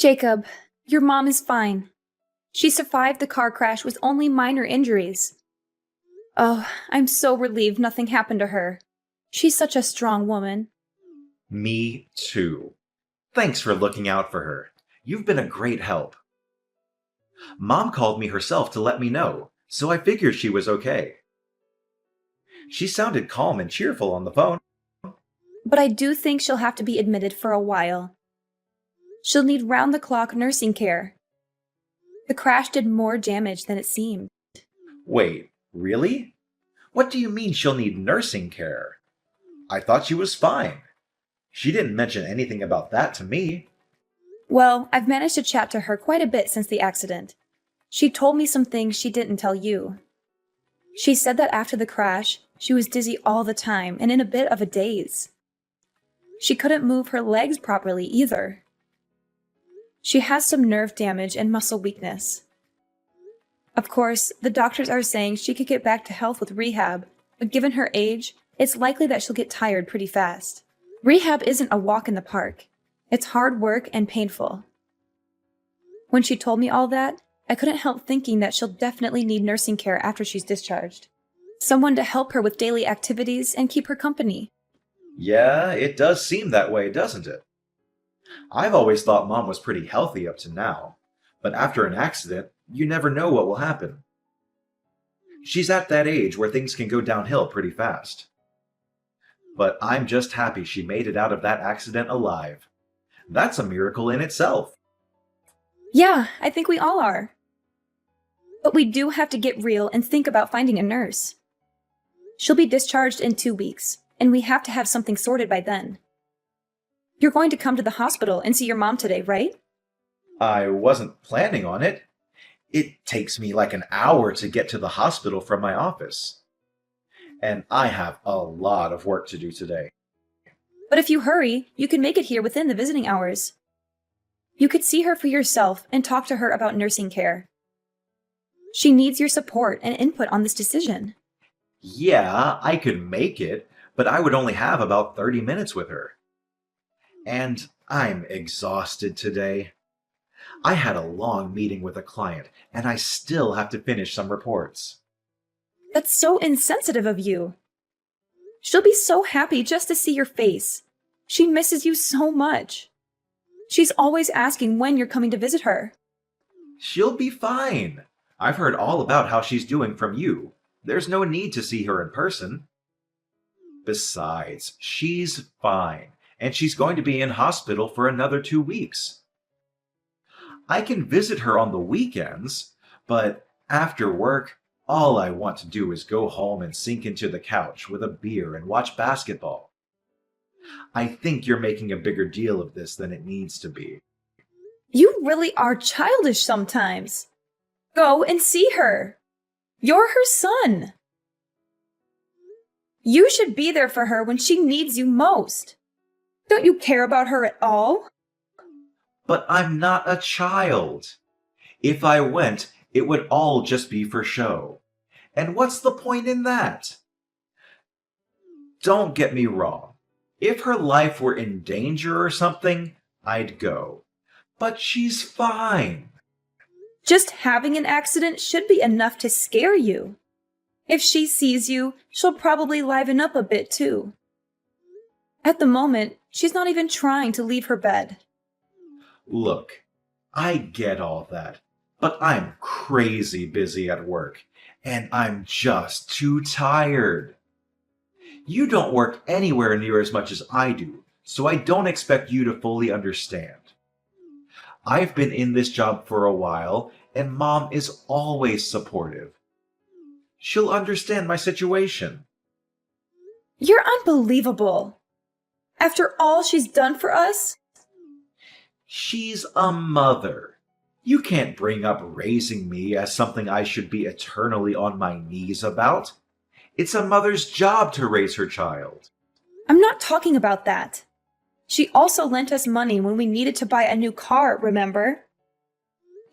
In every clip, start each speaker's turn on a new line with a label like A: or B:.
A: Jacob, your mom is fine. She survived the car crash with only minor injuries. Oh, I'm so relieved nothing happened to her. She's such a strong woman.
B: Me too. Thanks for looking out for her. You've been a great help. Mom called me herself to let me know, so I figured she was okay. She sounded calm and cheerful on the phone.
A: But I do think she'll have to be admitted for a while. She'll need round-the-clock nursing care. The crash did more damage than it seemed.
B: Wait, really? What do you mean she'll need nursing care? I thought she was fine. She didn't mention anything about that to me.
A: Well, I've managed to chat to her quite a bit since the accident. She told me some things she didn't tell you. She said that after the crash, she was dizzy all the time and in a bit of a daze. She couldn't move her legs properly either. She has some nerve damage and muscle weakness. Of course, the doctors are saying she could get back to health with rehab, but given her age, it's likely that she'll get tired pretty fast. Rehab isn't a walk in the park. It's hard work and painful. When she told me all that, I couldn't help thinking that she'll definitely need nursing care after she's discharged. Someone to help her with daily activities and keep her company.
B: Yeah, it does seem that way, doesn't it? I've always thought Mom was pretty healthy up to now, but after an accident, you never know what will happen. She's at that age where things can go downhill pretty fast. But I'm just happy she made it out of that accident alive. That's a miracle in itself.
A: Yeah, I think we all are. But we do have to get real and think about finding a nurse. She'll be discharged in 2 weeks, and we have to have something sorted by then. You're going to come to the hospital and see your mom today, right?
B: I wasn't planning on it. It takes me like an hour to get to the hospital from my office. And I have a lot of work to do today.
A: But if you hurry, you can make it here within the visiting hours. You could see her for yourself and talk to her about nursing care. She needs your support and input on this decision.
B: Yeah, I could make it, but I would only have about 30 minutes with her. And I'm exhausted today. I had a long meeting with a client, and I still have to finish some reports.
A: That's so insensitive of you. She'll be so happy just to see your face. She misses you so much. She's always asking when you're coming to visit her.
B: She'll be fine. I've heard all about how she's doing from you. There's no need to see her in person. Besides, she's fine, and she's going to be in hospital for another 2 weeks. I can visit her on the weekends, but after work, all I want to do is go home and sink into the couch with a beer and watch basketball. I think you're making a bigger deal of this than it needs to be.
A: You really are childish sometimes. Go and see her. You're her son. You should be there for her when she needs you most. Don't you care about her at all?
B: But I'm not a child. If I went, it would all just be for show. And what's the point in that? Don't get me wrong. If her life were in danger or something, I'd go. But she's fine.
A: Just having an accident should be enough to scare you. If she sees you, she'll probably liven up a bit too. At the moment, she's not even trying to leave her bed.
B: Look, I get all that, but I'm crazy busy at work, and I'm just too tired. You don't work anywhere near as much as I do, so I don't expect you to fully understand. I've been in this job for a while, and Mom is always supportive. She'll understand my situation.
A: You're unbelievable. After all she's done for us?
B: She's a mother. You can't bring up raising me as something I should be eternally on my knees about. It's a mother's job to raise her child.
A: I'm not talking about that. She also lent us money when we needed to buy a new car, remember?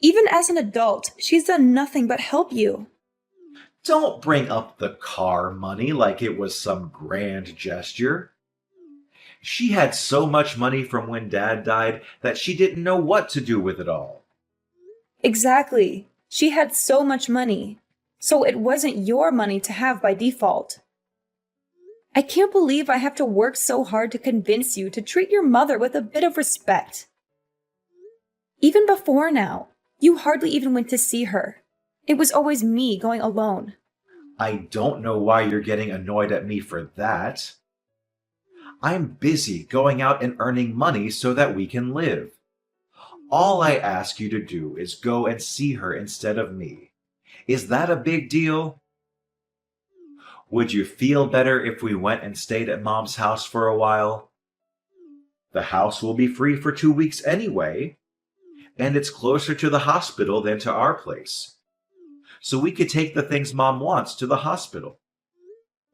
A: Even as an adult, she's done nothing but help you.
B: Don't bring up the car money like it was some grand gesture. She had so much money from when Dad died that she didn't know what to do with it all.
A: Exactly. She had so much money. So it wasn't your money to have by default. I can't believe I have to work so hard to convince you to treat your mother with a bit of respect. Even before now, you hardly even went to see her. It was always me going alone.
B: I don't know why you're getting annoyed at me for that. I'm busy going out and earning money so that we can live. All I ask you to do is go and see her instead of me. Is that a big deal? Would you feel better if we went and stayed at Mom's house for a while? The house will be free for 2 weeks anyway, and it's closer to the hospital than to our place. So we could take the things Mom wants to the hospital.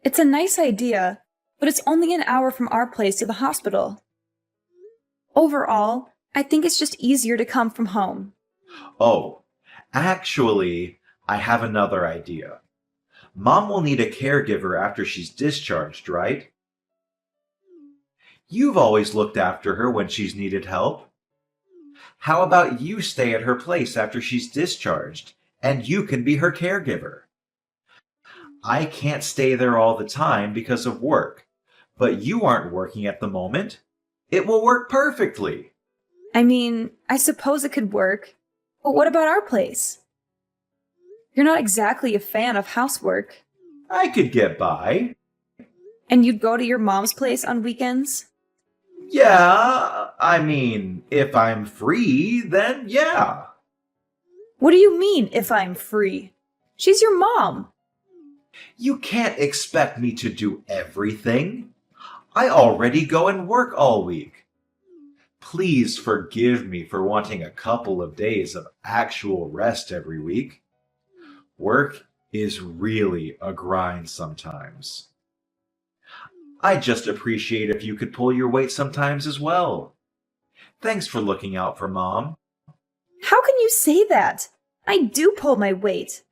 A: It's a nice idea, but it's only an hour from our place to the hospital. Overall, I think it's just easier to come from home.
B: Oh, actually, I have another idea. Mom will need a caregiver after she's discharged, right? You've always looked after her when she's needed help. How about you stay at her place after she's discharged, and you can be her caregiver? I can't stay there all the time because of work, but you aren't working at the moment. It will work perfectly.
A: I mean, I suppose it could work, but what about our place? You're not exactly a fan of housework.
B: I could get by.
A: And you'd go to your mom's place on weekends?
B: Yeah, I mean, if I'm free, then yeah.
A: What do you mean, if I'm free? She's your mom.
B: You can't expect me to do everything. I already go and work all week. Please forgive me for wanting a couple of days of actual rest every week. Work is really a grind sometimes. I just appreciate if you could pull your weight sometimes as well. Thanks for looking out for Mom.
A: How can you say that? I do pull my weight.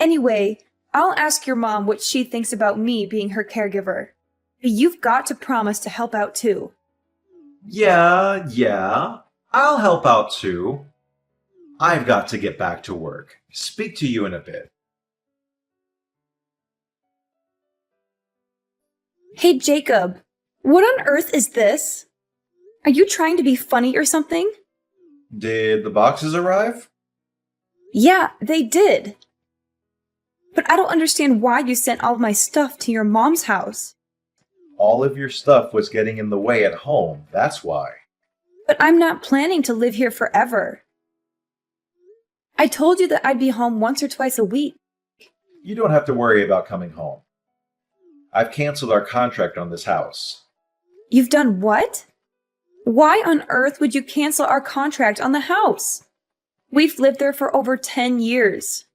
A: Anyway, I'll ask your mom what she thinks about me being her caregiver. But you've got to promise to help out too.
B: Yeah, I'll help out too. I've got to get back to work. Speak to you in a bit.
A: Hey, Jacob, what on earth is this? Are you trying to be funny or something?
B: Did the boxes arrive?
A: Yeah, they did. But I don't understand why you sent all of my stuff to your mom's house.
B: All of your stuff was getting in the way at home, that's why.
A: But I'm not planning to live here forever. I told you that I'd be home once or twice a week.
B: You don't have to worry about coming home. I've canceled our contract on this house.
A: You've done what? Why on earth would you cancel our contract on the house? We've lived there for over 10 years.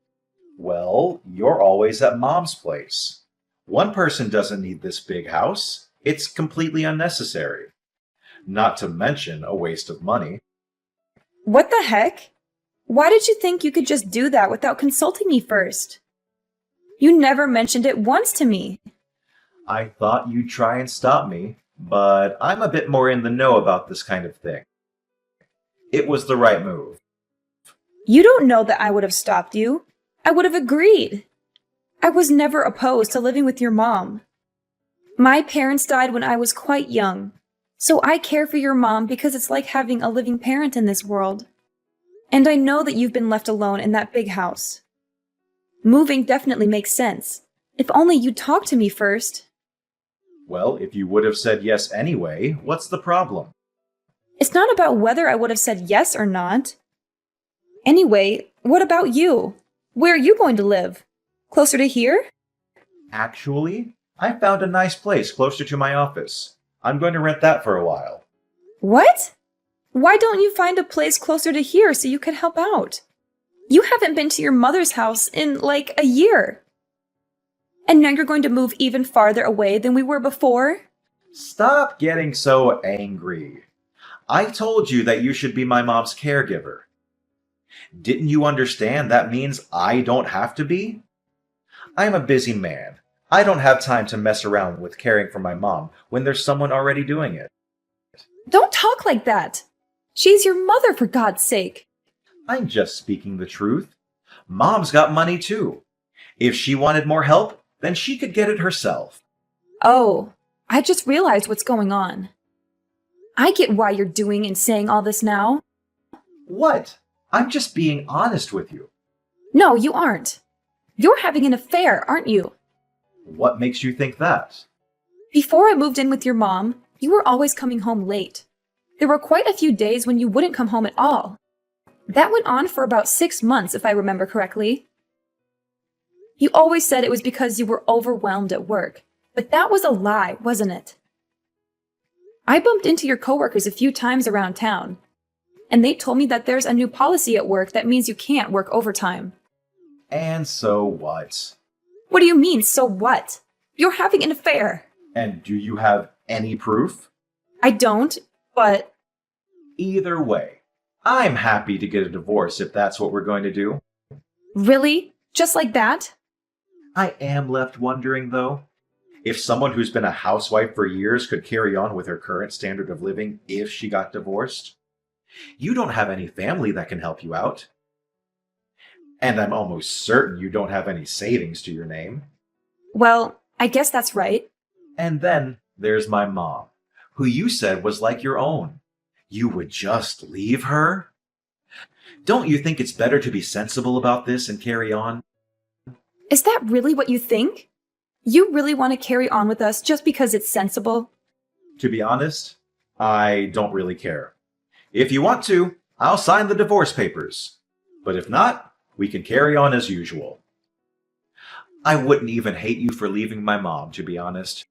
B: Well, you're always at Mom's place. One person doesn't need this big house. It's completely unnecessary. Not to mention a waste of money.
A: What the heck? Why did you think you could just do that without consulting me first? You never mentioned it once to me.
B: I thought you'd try and stop me, but I'm a bit more in the know about this kind of thing. It was the right move.
A: You don't know that I would have stopped you. I would have agreed. I was never opposed to living with your mom. My parents died when I was quite young, so I care for your mom because it's like having a living parent in this world. And I know that you've been left alone in that big house. Moving definitely makes sense. If only you'd talk to me first.
B: Well, if you would have said yes anyway, what's the problem?
A: It's not about whether I would have said yes or not. Anyway, what about you? Where are you going to live? Closer to here?
B: Actually, I found a nice place closer to my office. I'm going to rent that for a while.
A: What? Why don't you find a place closer to here so you can help out? You haven't been to your mother's house in like a year. And now you're going to move even farther away than we were before?
B: Stop getting so angry. I told you that you should be my mom's caregiver. Didn't you understand that means I don't have to be? I'm a busy man. I don't have time to mess around with caring for my mom when there's someone already doing it.
A: Don't talk like that. She's your mother, for God's sake.
B: I'm just speaking the truth. Mom's got money too. If she wanted more help, then she could get it herself.
A: Oh, I just realized what's going on. I get why you're doing and saying all this now.
B: What? I'm just being honest with you.
A: No, you aren't. You're having an affair, aren't you?
B: What makes you think that?
A: Before I moved in with your mom, you were always coming home late. There were quite a few days when you wouldn't come home at all. That went on for about 6 months, if I remember correctly. You always said it was because you were overwhelmed at work, but that was a lie, wasn't it? I bumped into your coworkers a few times around town, and they told me that there's a new policy at work that means you can't work overtime.
B: And so what?
A: What do you mean, so what? You're having an affair.
B: And do you have any proof?
A: I don't, but...
B: Either way, I'm happy to get a divorce if that's what we're going to do.
A: Really? Just like that?
B: I am left wondering, though, if someone who's been a housewife for years could carry on with her current standard of living if she got divorced. You don't have any family that can help you out. And I'm almost certain you don't have any savings to your name.
A: Well, I guess that's right.
B: And then there's my mom, who you said was like your own. You would just leave her? Don't you think it's better to be sensible about this and carry on?
A: Is that really what you think? You really want to carry on with us just because it's sensible?
B: To be honest, I don't really care. If you want to, I'll sign the divorce papers. But if not, we can carry on as usual. I wouldn't even hate you for leaving my mom, to be honest.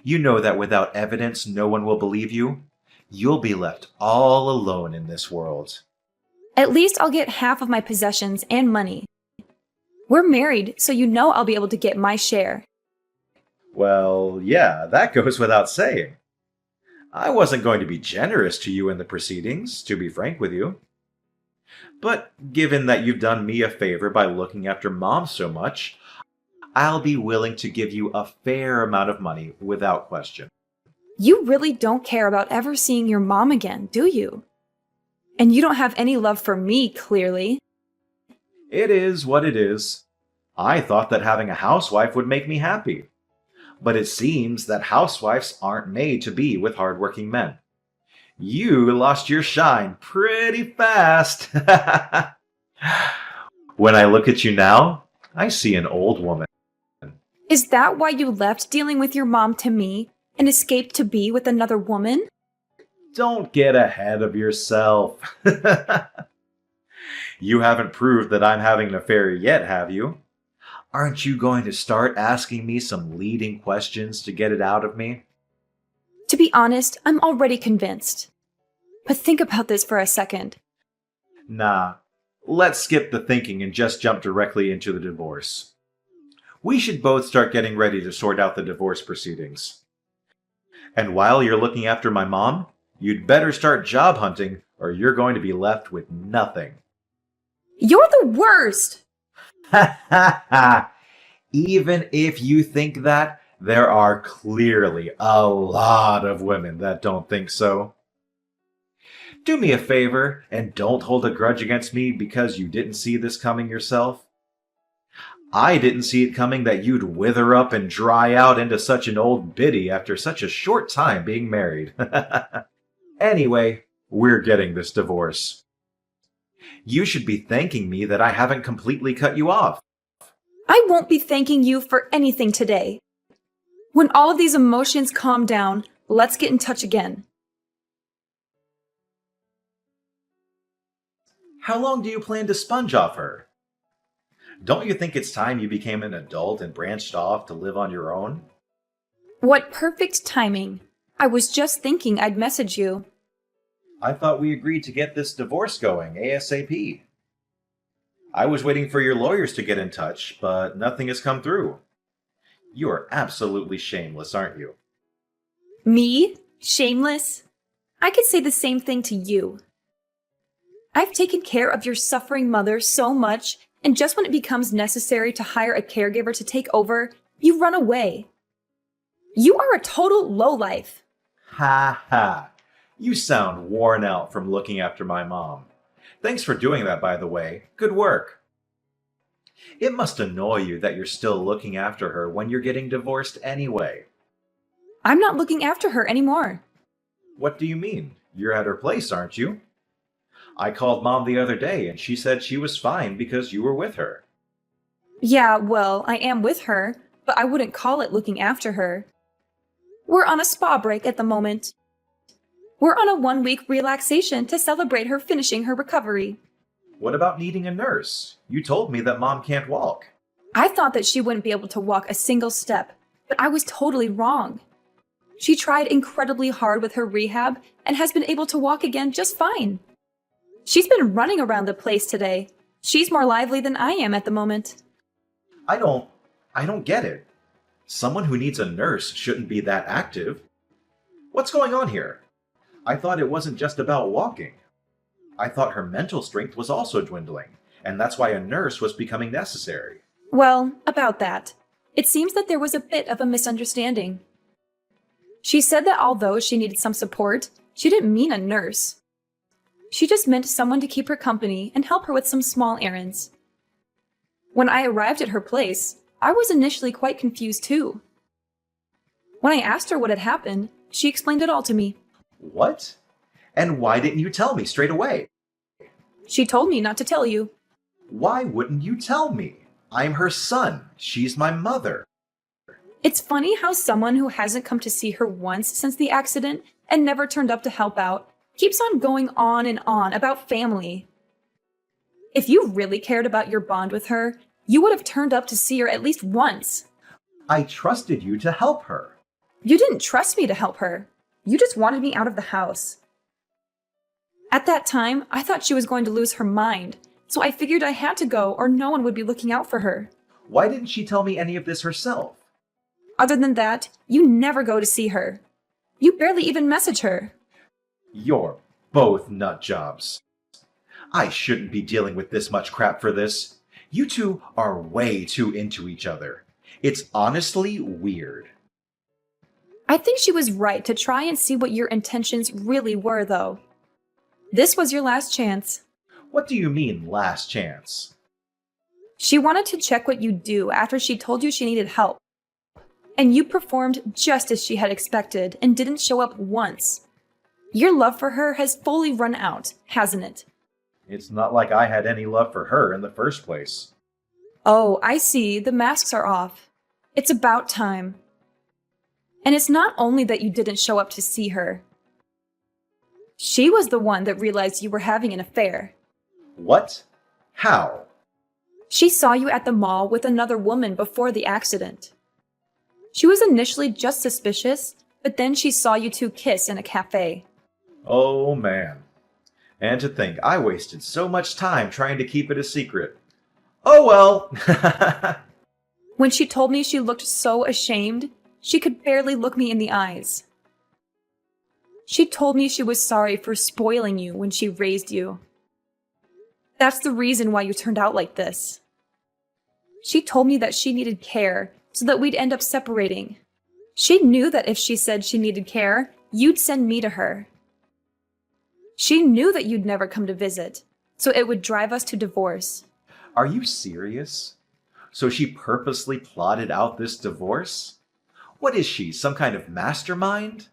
B: You know that without evidence, no one will believe you. You'll be left all alone in this world.
A: At least I'll get half of my possessions and money. We're married, so you know I'll be able to get my share.
B: Well, yeah, that goes without saying. I wasn't going to be generous to you in the proceedings, to be frank with you. But given that you've done me a favor by looking after Mom so much, I'll be willing to give you a fair amount of money without question.
A: You really don't care about ever seeing your mom again, do you? And you don't have any love for me, clearly.
B: It is what it is. I thought that having a housewife would make me happy. But it seems that housewives aren't made to be with hardworking men. You lost your shine pretty fast. When I look at you now, I see an old woman.
A: Is that why you left dealing with your mom to me and escaped to be with another woman?
B: Don't get ahead of yourself. You haven't proved that I'm having an affair yet, have you? Aren't you going to start asking me some leading questions to get it out of me?
A: To be honest, I'm already convinced. But think about this for a second.
B: Nah, let's skip the thinking and just jump directly into the divorce. We should both start getting ready to sort out the divorce proceedings. And while you're looking after my mom, you'd better start job hunting or you're going to be left with nothing.
A: You're the worst!
B: Ha ha ha! Even if you think that, there are clearly a lot of women that don't think so. Do me a favor and don't hold a grudge against me because you didn't see this coming yourself. I didn't see it coming that you'd wither up and dry out into such an old biddy after such a short time being married. Anyway, we're getting this divorce. You should be thanking me that I haven't completely cut you off.
A: I won't be thanking you for anything today. When all of these emotions calm down, let's get in touch again.
B: How long do you plan to sponge off her? Don't you think it's time you became an adult and branched off to live on your own?
A: What perfect timing. I was just thinking I'd message you.
B: I thought we agreed to get this divorce going ASAP. I was waiting for your lawyers to get in touch, but nothing has come through. You are absolutely shameless, aren't you?
A: Me? Shameless? I could say the same thing to you. I've taken care of your suffering mother so much, and just when it becomes necessary to hire a caregiver to take over, You run away. You are a total lowlife.
B: Ha ha. You sound worn out from looking after my mom. Thanks for doing that, by the way. Good work. It must annoy you that you're still looking after her when you're getting divorced anyway.
A: I'm not looking after her anymore.
B: What do you mean? You're at her place, aren't you? I called Mom the other day and she said she was fine because you were with her.
A: Yeah, well, I am with her, but I wouldn't call it looking after her. We're on a spa break at the moment. We're on a 1-week relaxation to celebrate her finishing her recovery.
B: What about needing a nurse? You told me that Mom can't walk.
A: I thought that she wouldn't be able to walk a single step, but I was totally wrong. She tried incredibly hard with her rehab and has been able to walk again just fine. She's been running around the place today. She's more lively than I am at the moment.
B: I don't get it. Someone who needs a nurse shouldn't be that active. What's going on here? I thought it wasn't just about walking. I thought her mental strength was also dwindling, and that's why a nurse was becoming necessary.
A: Well, about that. It seems that there was a bit of a misunderstanding. She said that although she needed some support, she didn't mean a nurse. She just meant someone to keep her company and help her with some small errands. When I arrived at her place, I was initially quite confused too. When I asked her what had happened, she explained it all to me.
B: What? And why didn't you tell me straight away?
A: She told me not to tell you.
B: Why wouldn't you tell me? I'm her son. She's my mother.
A: It's funny how someone who hasn't come to see her once since the accident and never turned up to help out keeps on going on and on about family. If you really cared about your bond with her, you would have turned up to see her at least once.
B: I trusted you to help her.
A: You didn't trust me to help her. You just wanted me out of the house. At that time, I thought she was going to lose her mind, so I figured I had to go or no one would be looking out for her.
B: Why didn't she tell me any of this herself?
A: Other than that, you never go to see her. You barely even message her.
B: You're both nut jobs. I shouldn't be dealing with this much crap for this. You two are way too into each other. It's honestly weird.
A: I think she was right to try and see what your intentions really were, though. This was your last chance.
B: What do you mean, last chance?
A: She wanted to check what you'd do after she told you she needed help. And you performed just as she had expected and didn't show up once. Your love for her has fully run out, hasn't it?
B: It's not like I had any love for her in the first place.
A: Oh, I see. The masks are off. It's about time. And it's not only that you didn't show up to see her. She was the one that realized you were having an affair.
B: What? How?
A: She saw you at the mall with another woman before the accident. She was initially just suspicious, but then she saw you two kiss in a cafe.
B: Oh man. And to think I wasted so much time trying to keep it a secret. Oh well.
A: When she told me she looked so ashamed, she could barely look me in the eyes. She told me she was sorry for spoiling you when she raised you. That's the reason why you turned out like this. She told me that she needed care so that we'd end up separating. She knew that if she said she needed care, you'd send me to her. She knew that you'd never come to visit, so it would drive us to divorce.
B: Are you serious? So she purposely plotted out this divorce? What is she, some kind of mastermind?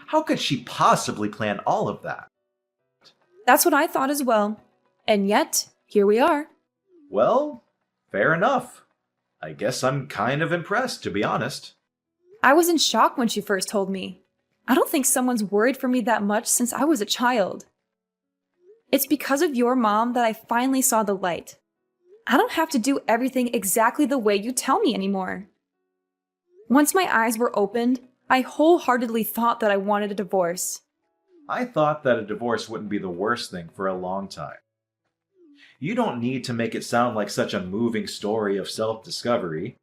B: How could she possibly plan all of that?
A: That's what I thought as well. And yet, here we are.
B: Well, fair enough. I guess I'm kind of impressed, to be honest.
A: I was in shock when she first told me. I don't think someone's worried for me that much since I was a child. It's because of your mom that I finally saw the light. I don't have to do everything exactly the way you tell me anymore. Once my eyes were opened, I wholeheartedly thought that I wanted a divorce.
B: I thought that a divorce wouldn't be the worst thing for a long time. You don't need to make it sound like such a moving story of self-discovery.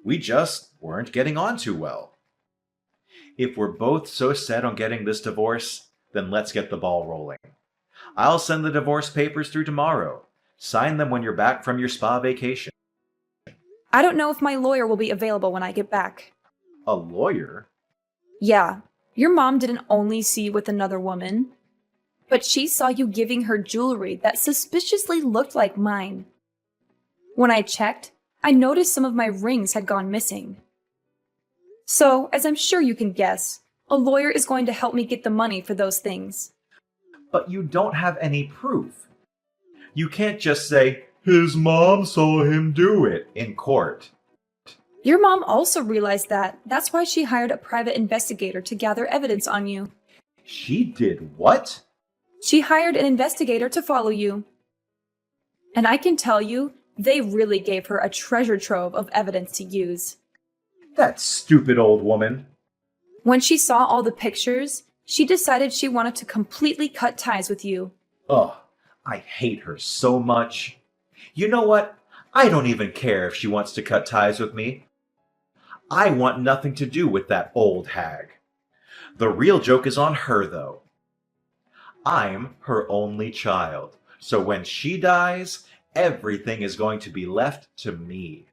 B: We just weren't getting on too well. If we're both so set on getting this divorce, then let's get the ball rolling. I'll send the divorce papers through tomorrow. Sign them when you're back from your spa vacation.
A: I don't know if my lawyer will be available when I get back.
B: A lawyer?
A: Yeah, your mom didn't only see you with another woman, but she saw you giving her jewelry that suspiciously looked like mine. When I checked, I noticed some of my rings had gone missing. So, as I'm sure you can guess, a lawyer is going to help me get the money for those things.
B: But you don't have any proof. You can't just say, his mom saw him do it in court.
A: Your mom also realized that. That's why she hired a private investigator to gather evidence on you.
B: She did what?
A: She hired an investigator to follow you. And I can tell you, they really gave her a treasure trove of evidence to use.
B: That stupid old woman.
A: When she saw all the pictures, she decided she wanted to completely cut ties with you.
B: Ugh, I hate her so much. You know what? I don't even care if she wants to cut ties with me. I want nothing to do with that old hag. The real joke is on her, though. I'm her only child, so when she dies, everything is going to be left to me.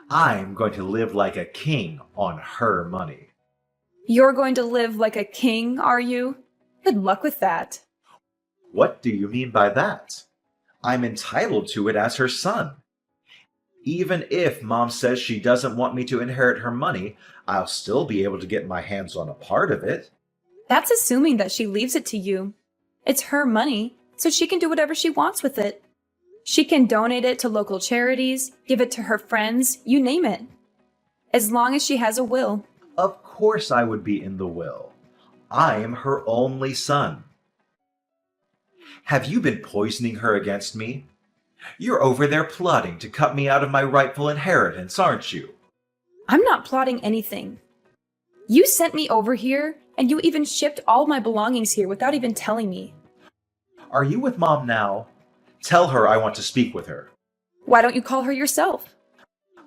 B: I'm going to live like a king on her money.
A: You're going to live like a king, are you? Good luck with that.
B: What do you mean by that? I'm entitled to it as her son. Even if Mom says she doesn't want me to inherit her money, I'll still be able to get my hands on a part of it.
A: That's assuming that she leaves it to you. It's her money, so she can do whatever she wants with it. She can donate it to local charities, give it to her friends, you name it. As long as she has a will.
B: Of course I would be in the will. I am her only son. Have you been poisoning her against me? You're over there plotting to cut me out of my rightful inheritance, aren't you?
A: I'm not plotting anything. You sent me over here, and you even shipped all my belongings here without even telling me.
B: Are you with Mom now? Tell her I want to speak with her.
A: Why don't you call her yourself?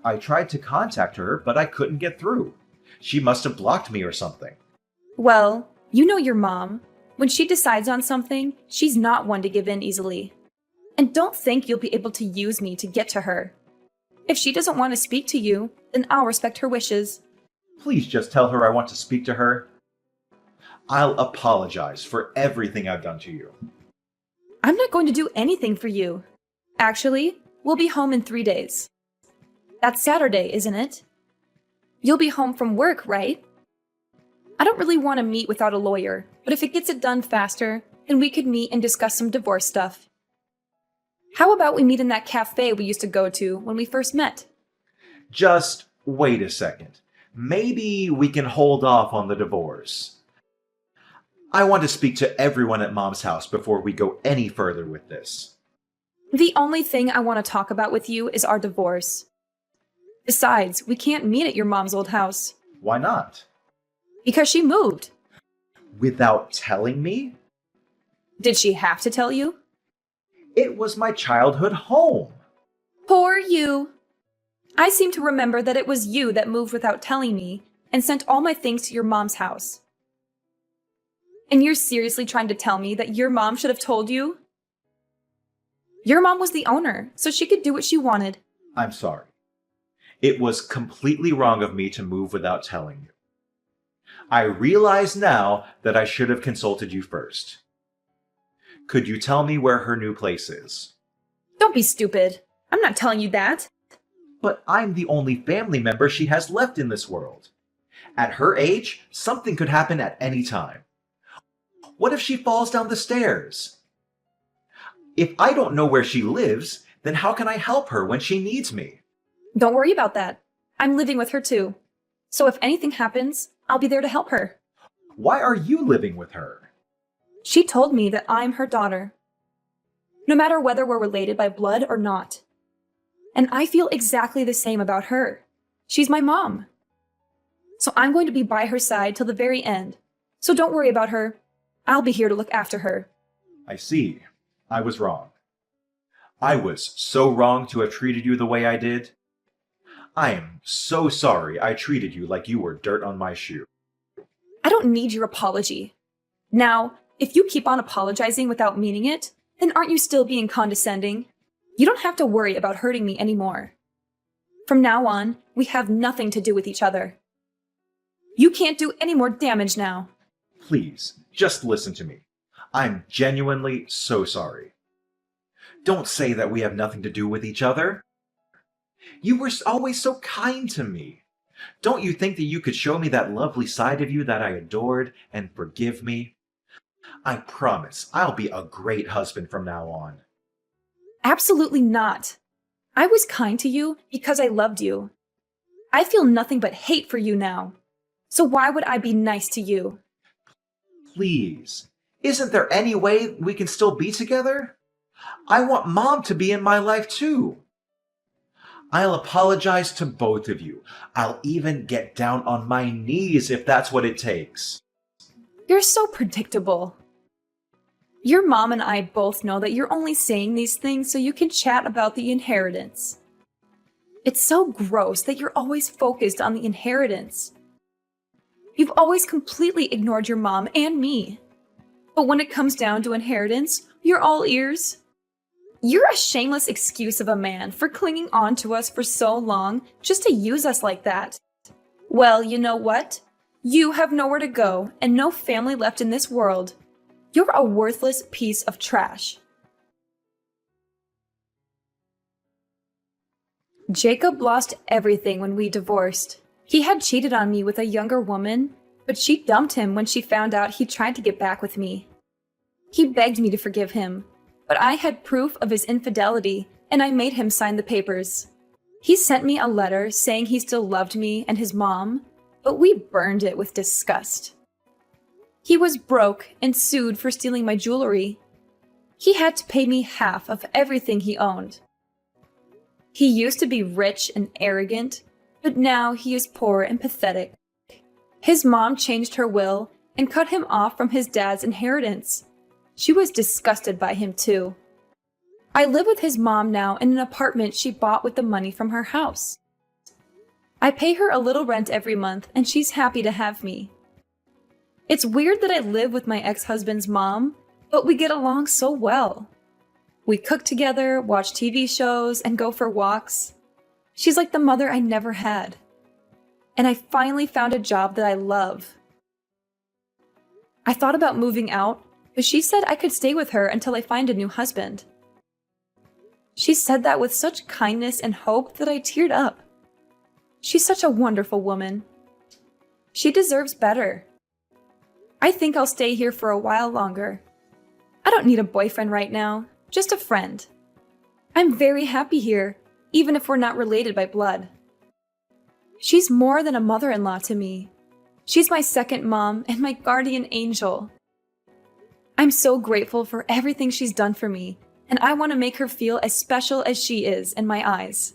B: I tried to contact her, but I couldn't get through. She must have blocked me or something.
A: Well, you know your mom. When she decides on something, she's not one to give in easily. And don't think you'll be able to use me to get to her. If she doesn't want to speak to you, then I'll respect her wishes.
B: Please just tell her I want to speak to her. I'll apologize for everything I've done to you.
A: I'm not going to do anything for you. Actually, we'll be home in 3 days. That's Saturday, isn't it? You'll be home from work, right? I don't really want to meet without a lawyer, but if it gets it done faster, then we could meet and discuss some divorce stuff. How about we meet in that cafe we used to go to when we first met?
B: Just wait a second. Maybe we can hold off on the divorce. I want to speak to everyone at Mom's house before we go any further with this.
A: The only thing I want to talk about with you is our divorce. Besides, we can't meet at your mom's old house.
B: Why not?
A: Because she moved.
B: Without telling me?
A: Did she have to tell you?
B: It was my childhood home.
A: Poor you. I seem to remember that it was you that moved without telling me and sent all my things to your mom's house. And you're seriously trying to tell me that your mom should have told you? Your mom was the owner, so she could do what she wanted.
B: I'm sorry. It was completely wrong of me to move without telling you. I realize now that I should have consulted you first. Could you tell me where her new place is?
A: Don't be stupid. I'm not telling you that.
B: But I'm the only family member she has left in this world. At her age, something could happen at any time. What if she falls down the stairs? If I don't know where she lives, then how can I help her when she needs me?
A: Don't worry about that. I'm living with her too. So if anything happens, I'll be there to help her.
B: Why are you living with her?
A: She told me that I'm her daughter. No matter whether we're related by blood or not. And I feel exactly the same about her. She's my mom. So I'm going to be by her side till the very end. So don't worry about her. I'll be here to look after her.
B: I see. I was wrong. I was so wrong to have treated you the way I did. I am so sorry I treated you like you were dirt on my shoe.
A: I don't need your apology. Now, if you keep on apologizing without meaning it, then aren't you still being condescending? You don't have to worry about hurting me anymore. From now on, we have nothing to do with each other. You can't do any more damage now.
B: Please, just listen to me. I'm genuinely so sorry. Don't say that we have nothing to do with each other. You were always so kind to me. Don't you think that you could show me that lovely side of you that I adored and forgive me? I promise I'll be a great husband from now on.
A: Absolutely not. I was kind to you because I loved you. I feel nothing but hate for you now. So why would I be nice to you?
B: Please, isn't there any way we can still be together? I want Mom to be in my life too. I'll apologize to both of you. I'll even get down on my knees if that's what it takes.
A: You're so predictable. Your mom and I both know that you're only saying these things so you can chat about the inheritance. It's so gross that you're always focused on the inheritance. You've always completely ignored your mom and me. But when it comes down to inheritance, you're all ears. You're a shameless excuse of a man for clinging on to us for so long just to use us like that. Well, you know what? You have nowhere to go and no family left in this world. You're a worthless piece of trash. Jacob lost everything when we divorced. He had cheated on me with a younger woman, but she dumped him when she found out he tried to get back with me. He begged me to forgive him, but I had proof of his infidelity, and I made him sign the papers. He sent me a letter saying he still loved me and his mom, but we burned it with disgust. He was broke and sued for stealing my jewelry. He had to pay me half of everything he owned. He used to be rich and arrogant, but now he is poor and pathetic. His mom changed her will and cut him off from his dad's inheritance. She was disgusted by him too. I live with his mom now in an apartment she bought with the money from her house. I pay her a little rent every month and she's happy to have me. It's weird that I live with my ex-husband's mom, but we get along so well. We cook together, watch TV shows, and go for walks. She's like the mother I never had. And I finally found a job that I love. I thought about moving out, but she said I could stay with her until I find a new husband. She said that with such kindness and hope that I teared up. She's such a wonderful woman. She deserves better. I think I'll stay here for a while longer. I don't need a boyfriend right now, just a friend. I'm very happy here, even if we're not related by blood. She's more than a mother-in-law to me. She's my second mom and my guardian angel. I'm so grateful for everything she's done for me, and I want to make her feel as special as she is in my eyes.